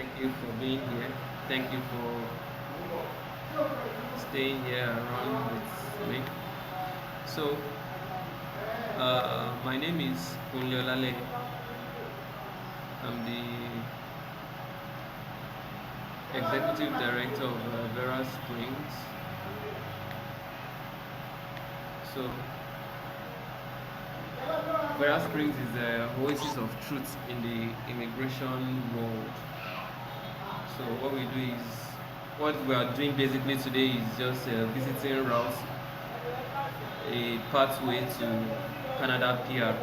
Thank you for being here. Thank you for staying here around with me. So, my name is Kunleolale. I'm the executive director of VERA Springs. So, VERA Springs is the oasis of truth in the immigration world. So, what we are doing basically today is just visiting routes, a pathway to Canada PR.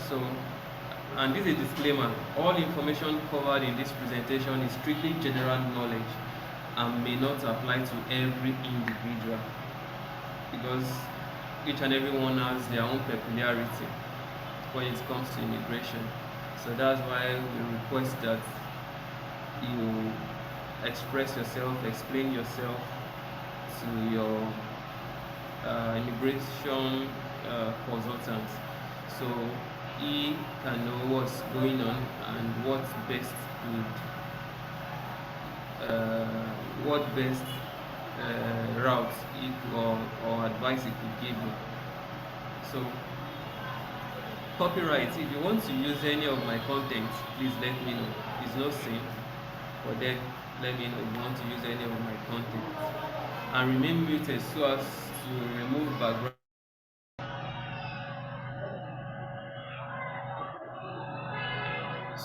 So, and this is a disclaimer, all information covered in this presentation is strictly general knowledge and may not apply to every individual because each and every one has their own peculiarity when it comes to immigration. So that's why we request that you express yourself, explain yourself to your immigration consultant, so he can know what's going on and uh, what best route or advice he could give you. So copyright, if you want to use any of my content, please let me know. It's no sin, but then let me know if you want to use any of my content. And remain muted so as to remove background.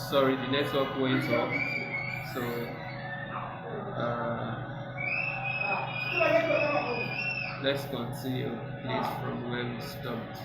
Sorry, the network went off. So let's continue, please, from where we stopped.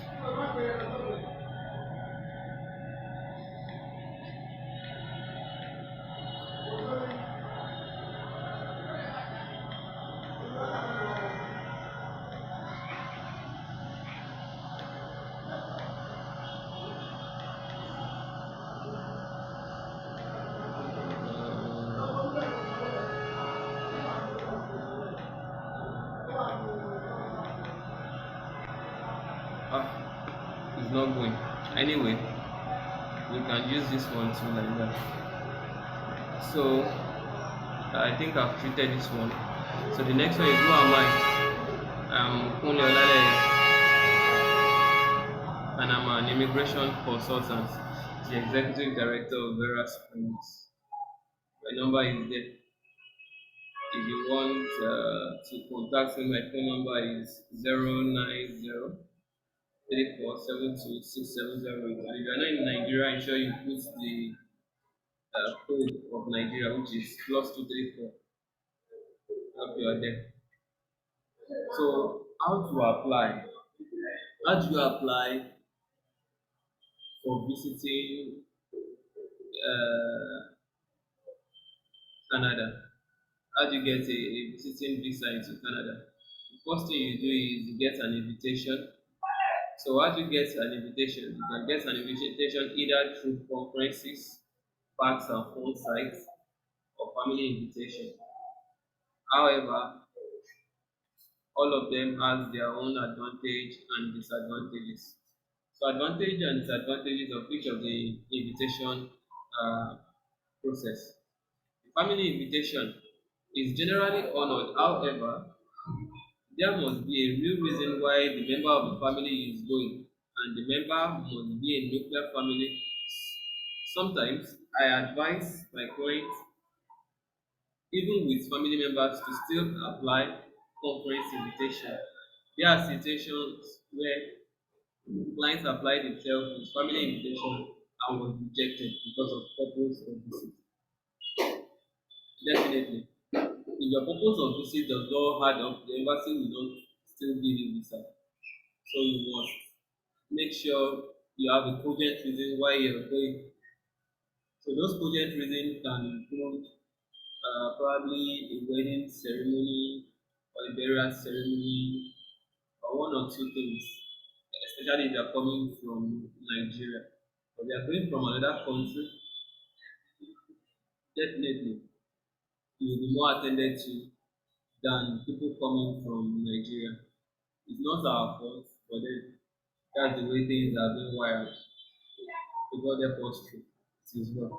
It's not going. Anyway, we can use this one too, like that. So I think I've treated this one. So the next one is, who am I? I'm Kunle Olale, and I'm an immigration consultant, the executive director of VERA Springs. My number is there. If you want to contact me, my phone number is 09034726708. And if you're not in Nigeria, ensure you put the code of Nigeria, which is +234. Hope you are there. So, how to apply? How do you apply for visiting uh, Canada? How do you get a visiting visa into Canada? The first thing you do is you get an invitation. So how do you get an invitation? You can get an invitation either through conferences, parks and phone sites, or family invitation. However, all of them has their own advantage and disadvantages. So advantage and disadvantages of each of the invitation uh, process. The family invitation is generally honored. However, there must be a real reason why the member of the family is going, and the member must be a nuclear family. Sometimes I advise my clients, even with family members, to still apply conference invitation. There are situations where clients apply themselves with family invitation and was rejected because of purpose of visit. Definitely, if your purpose of visit does not add up, the embassy will not still give you visa. So you must make sure you have a cogent reason why you're going. So those cogent reasons can include probably a wedding ceremony or a burial ceremony or one or two things, especially if they're coming from Nigeria. But they are going from another country, definitely you will be more attended to than people coming from Nigeria. It's not our fault, but then that's the way things are being wired. To God help us through it as well.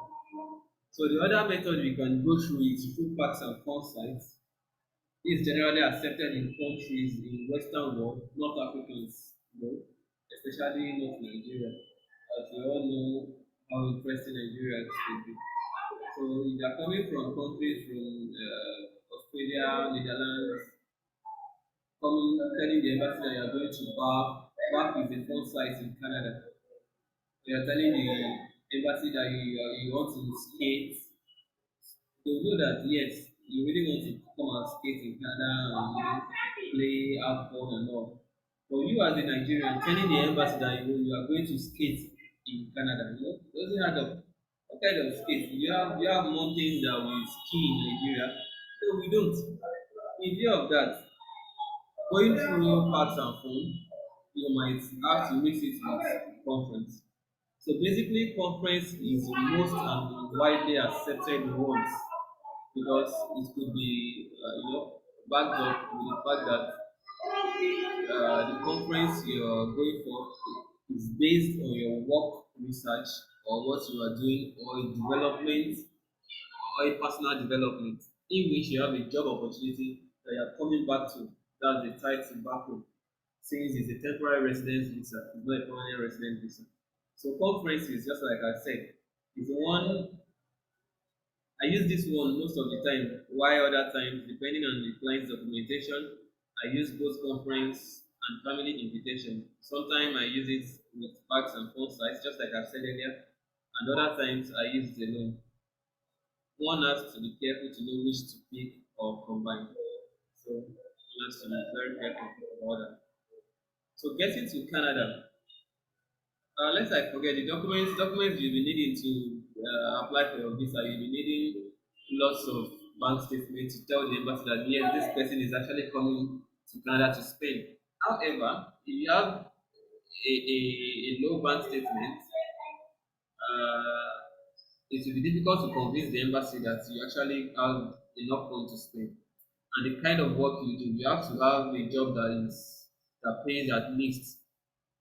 So the other method we can go through is through parks and fun sites. This is generally accepted in countries in Western world, North Africans, especially North Nigeria, as we all know how interesting Nigeria can be. So if you are coming from countries from Australia, Netherlands, coming telling the embassy that you are going to Bath is a fun site in Canada. You are telling the embassy that you want to skate. They will know that yes, you really want to come and skate in Canada and play, have fun and all. But you as a Nigerian telling the embassy that you are going to skate in Canada, it doesn't add up. What kind of skate? You have mountains that we ski in Nigeria. No, we don't. In view of that, going through parts and fun, you might have to mix it with conference. So basically, conference is the most and widely accepted ones because it could be, backed up with the fact that the conference you're going for is based on your work research or what you are doing or a development or a personal development in which you have a job opportunity that you are coming back to. That's the title back home. Since it's a temporary residence visa, it's not a permanent resident visa. So conference is just like I said, is one I use this one most of the time. Why other times, depending on the client's documentation, I use both conference and family invitation. Sometimes I use it with facts and phone sites, just like I've said earlier. And other times I use it alone. One has to be careful to know which to pick or combine. So one has to be very careful about that. So getting to Canada, let's I forget the documents you'll be needing to apply for your visa. You'll be needing lots of bank statements to tell the embassy that yes, this person is actually coming to Canada to Spain. However, if you have a low bank statement, uh, it will be difficult to convince the embassy that you actually have enough funds to spend. And the kind of work you do, you have to have a job that pays at least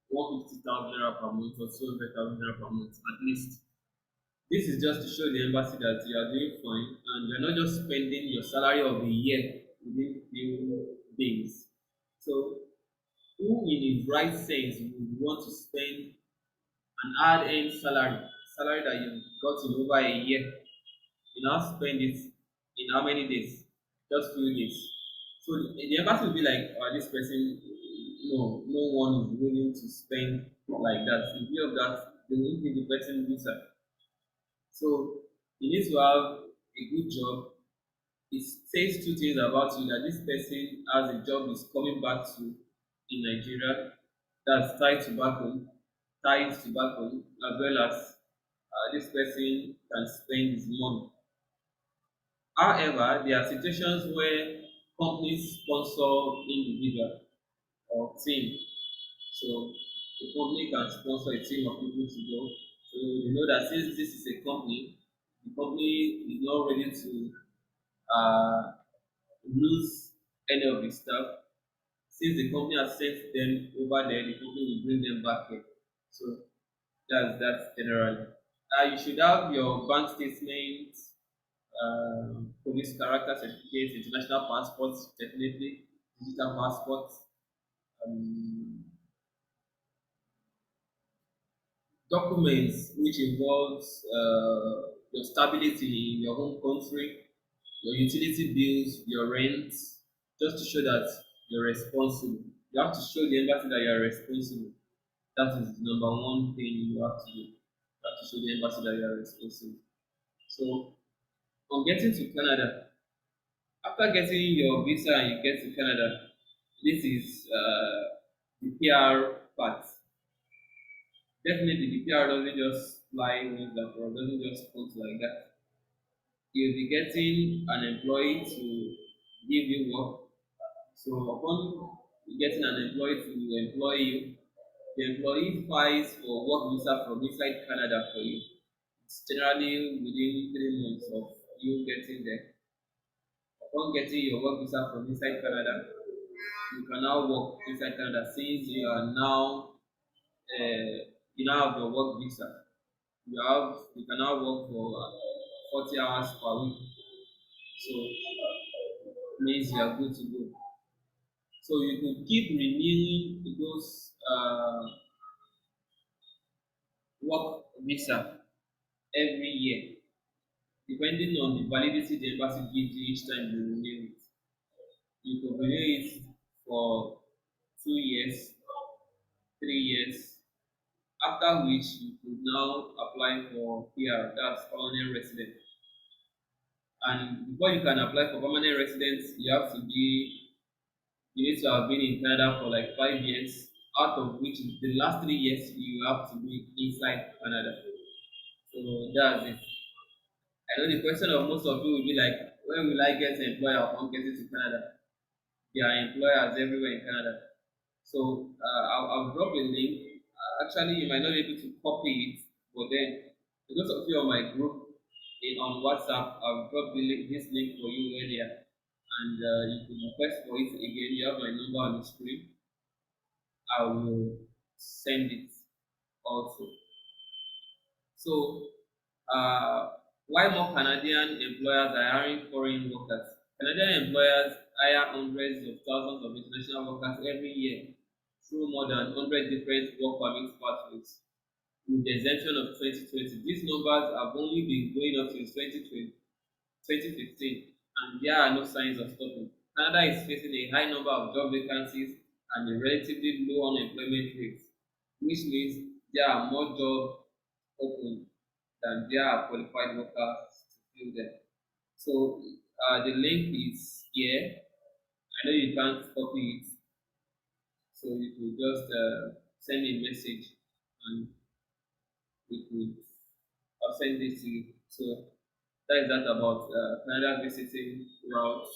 150,000 naira per month or 200,000 naira per month at least. This is just to show the embassy that you are doing fine and you're not just spending your salary of a year within few days. So, who in his right sense would want to spend an hard earned salary that you got in over a year, you now spend it in how many days? Just few days. So the embassy will be like, oh, this person, no one is willing to spend like that. In view of that, they won't give the person visa. So you need to have a good job. It says two things about you that this person has a job is coming back to in Nigeria that's tied to back home, as well as this person can spend his money. However, there are situations where companies sponsor individual or team. So the company can sponsor a team of people to go. So you know that since this is a company, the company is not ready to uh, lose any of the staff. Since the company has sent them over there, the company will bring them back here. So that's generally. You should have your bank statement, police character certificate, international passports, definitely digital passports, um, documents which involves your stability in your home country, your utility bills, your rent, just to show that you're responsible. You have to show the embassy that you're responsible. That is the number one thing you have to do. You have to show the embassy that you're responsible. So, on getting to Canada, after getting your visa and you get to Canada, this is the PR part. Definitely, the PR doesn't just fly wings across, doesn't just float like that. You'll be getting an employee to give you work. So upon getting an employee to employ you, the employee files for work visa from inside Canada for you. It's generally within 3 months of you getting there. Upon getting your work visa from inside Canada, you can now work inside Canada since you now have your work visa. You can now work for 40 hours per week. So means you are good to go. So you could keep renewing those work visa every year, depending on the validity the embassy gives you each time you renew it. You could renew it for 2 years, 3 years, after which you could now apply for PR, that's permanent resident. And before you can apply for permanent residence, you need to have been in Canada for like 5 years, out of which the last 3 years you have to be inside Canada. So that's it. I know the question of most of you will be like, when will I get an employer upon getting to Canada? There are employers everywhere in Canada. So I'll drop a link. Actually, you might not be able to copy it, but then because of you on my group on WhatsApp, I'll drop this link for you earlier, and you can request for it again. You have my number on the screen. I will send it also. So, uh, why more Canadian employers are hiring foreign workers? Canadian employers hire hundreds of thousands of international workers every year through more than 100 different work permit pathways. With the exemption of 2020, these numbers have only been going up since 2015, and there are no signs of stopping. Canada is facing a high number of job vacancies and a relatively low unemployment rate, which means there are more jobs open than there are qualified workers to fill them. So the link is here. I know you can't copy it, so you could just send me a message and we could send it to you. So that is that about Canada visiting route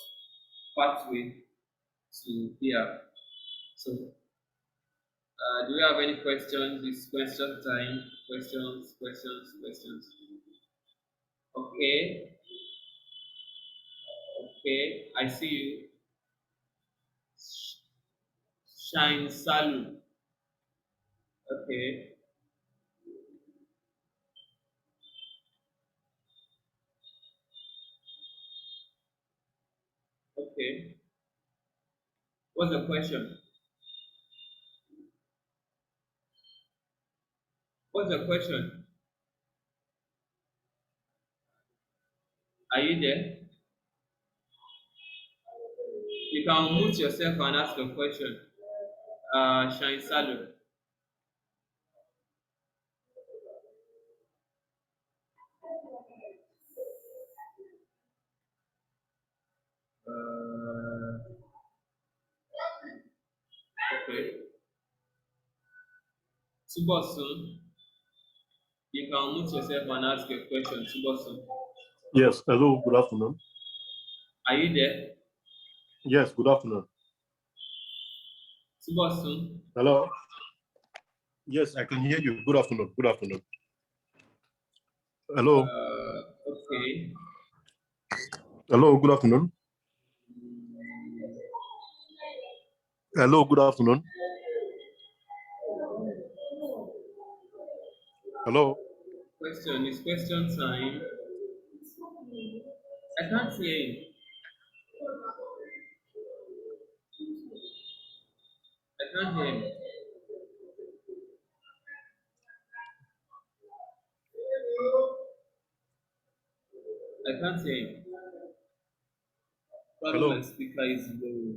pathway to here. So do you have any questions? It's question time. Questions, questions, questions. Okay, okay. I see you. Shine Salu. Okay, okay. What's the question? What's the question? Are you there? You can unmute yourself and ask a question. Shine Salu. Okay. Subosun, you can unmute yourself and ask a question. Subosun. Yes, hello, good afternoon. Are you there? Yes, good afternoon. Subosun. Hello. Yes, I can hear you. Good afternoon. Good afternoon. Hello. Okay. Hello, good afternoon. Hello, good afternoon. Hello. Question is question time. I can't hear you. I can't hear you. I can't hear you. Probably Hello. my speaker is low.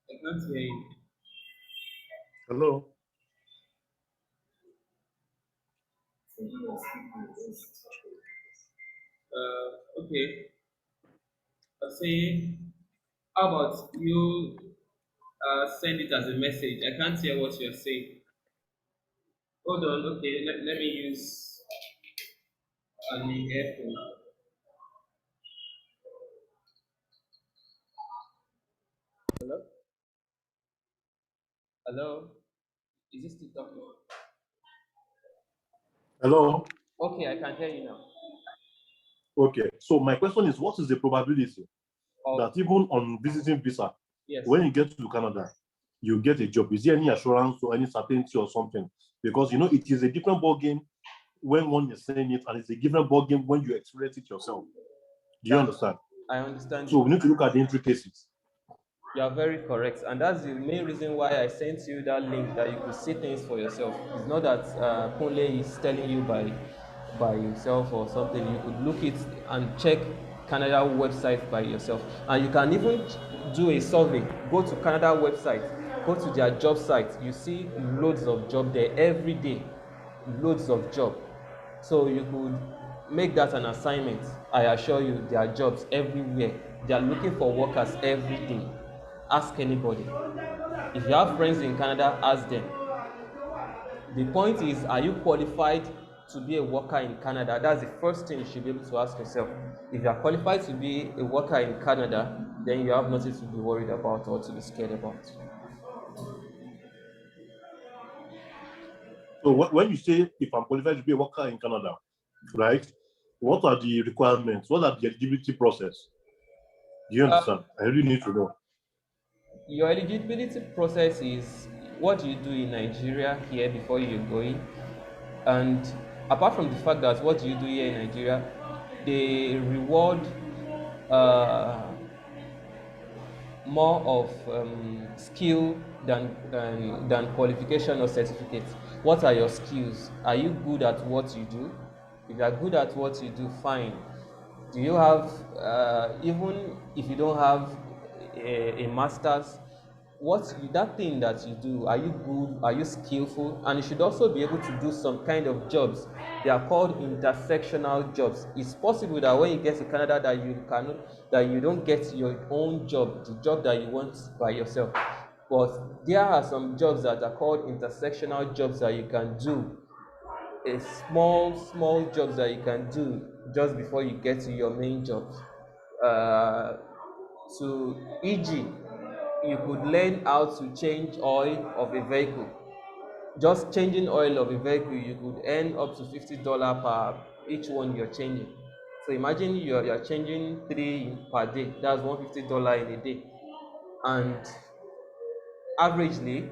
I can't hear you. Hello. Okay. I'm saying, how about you send it as a message? I can't hear what you're saying. Hold on. Okay. Let me use an earphone. Hello? Hello? Is this still talking? Hello. Okay, I can hear you now. Okay. So my question is, what is the probability Oh, that even on visiting visa, yes. when you get to Canada, you get a job? Is there any assurance or any certainty or something? Because it is a different ball game when one is saying it, and it's a different ball game when you experience it yourself. Do you understand? I understand So you. we need to look at the intricacies. You are very correct, and that's the main reason why I sent you that link that you could see things for yourself. It's not that Kunle is telling you by himself or something. You could look it and check Canada website by yourself, and you can even do a survey. Go to Canada website, go to their job site. You see loads of job there every day, loads of job. So you could make that an assignment. I assure you, there are jobs everywhere. They are looking for workers every day. Ask anybody. If you have friends in Canada, ask them. The point is, are you qualified to be a worker in Canada? That's the first thing you should be able to ask yourself. If you are qualified to be a worker in Canada, then you have nothing to be worried about or to be scared about. So when you say if I'm qualified to be a worker in Canada, right? What are the requirements? What are the eligibility process? Do you understand? I really need to know. Your eligibility process is what do you do in Nigeria here before you go in, and apart from the fact that what do you do here in Nigeria, they reward uh, more of skill than qualification or certificate. What are your skills? Are you good at what you do? If you are good at what you do, fine. Do you have even if you don't have a master's, what that thing that you do, are you good, are you skillful? And you should also be able to do some kind of jobs. They are called intersectional jobs. It's possible that when you get to Canada that you don't get your own job, the job that you want by yourself, but there are some jobs that are called intersectional jobs that you can do, a small jobs that you can do just before you get to your main jobs. uh, so e.g., you could learn how to change oil of a vehicle. Just changing oil of a vehicle, you could earn up to $50 per each one you're changing. So imagine you're changing 3 per day. That's $150 in a day. And averagely,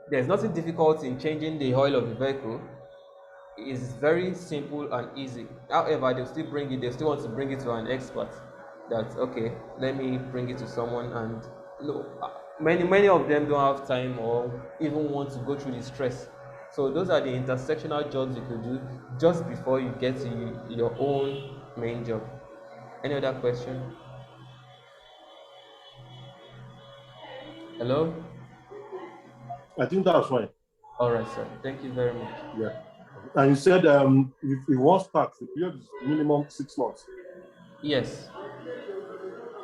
there's nothing difficult in changing the oil of the vehicle. It's very simple and easy. However, they still want to bring it to an expert. That okay, let me bring it to someone, and no, many of them don't have time or even want to go through the stress. So those are the intersectional jobs you could do just before you get to your own main job. Any other question? Hello? I think that's fine. All right, sir. Thank you very much. Yeah. And you said if you want start, the period is minimum 6 months. Yes.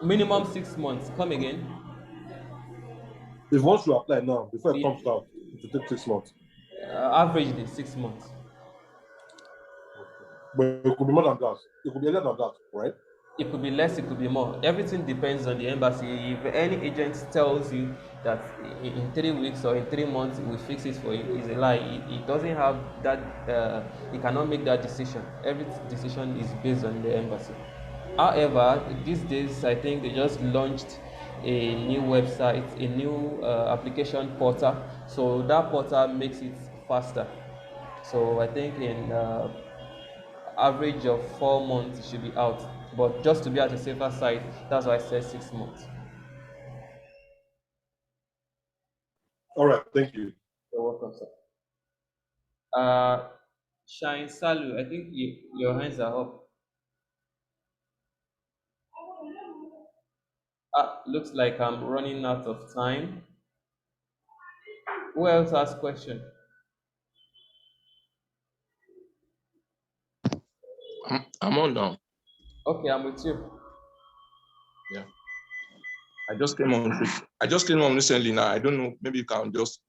Minimum 6 months. Come again. If once you apply now, before it The, comes out, it will take 6 months. averagely 6 months. But it could be more than that. It could be less than that, right? It could be less, it could be more. Everything depends on the embassy. If any agent tells you that in 3 weeks or in 3 months we fix it for you, it's a lie. It doesn't have that. He cannot make that decision. Every decision is based on the embassy. However, these days I think they just launched a new website, a new application portal. So that portal makes it faster. So I think in average of 4 months it should be out, but just to be at a safer side, that's why I said 6 months. All right, thank you. You're welcome, sir. Shine Salu, I think your hands are up. Looks like I'm running out of time. Who else has question? I'm on now. Okay, I'm with you. Yeah. I just came on recently now. I don't know. Maybe you can just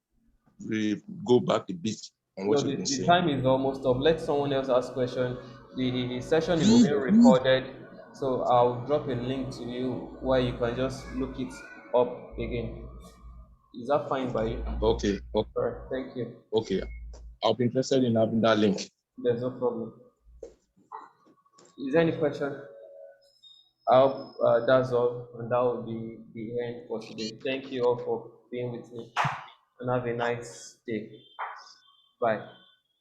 go back a bit on what No, you've been the saying. time is almost up. Let someone else ask question. The session is being recorded, so I'll drop a link to you where you can just look it up again. Is that fine by you? Okay. All right, thank you. Okay. I'll be interested in having that link. There's no problem. Is there any question? I hope that's all, and that will be the end for today. Thank you all for being being with me, and have a nice day. Bye.